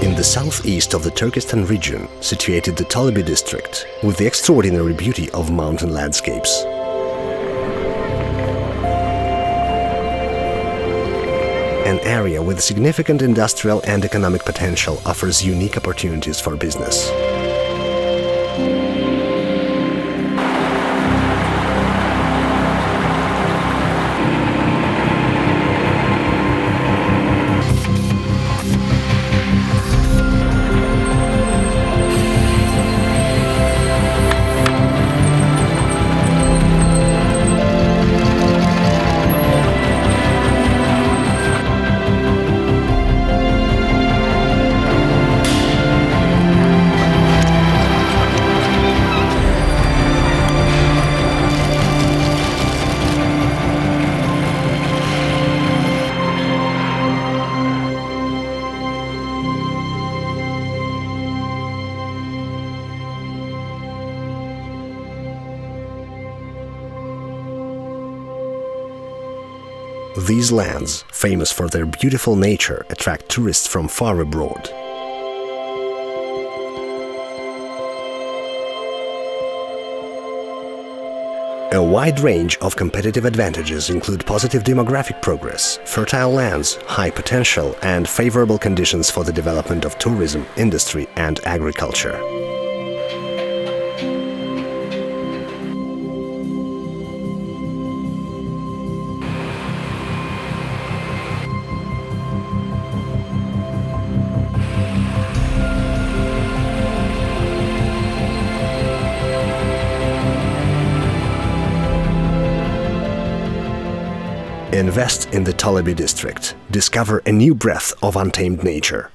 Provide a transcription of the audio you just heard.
In the southeast of the Turkestan region, situated the Tolebi district, with the extraordinary beauty of mountain landscapes. An area with significant industrial and economic potential offers unique opportunities for business. These lands, famous for their beautiful nature, attract tourists from far abroad. A wide range of competitive advantages include positive demographic progress, fertile lands, high potential, and favorable conditions for the development of tourism, industry, and agriculture. Invest in the Tolebi district. Discover a new breadth of untamed nature.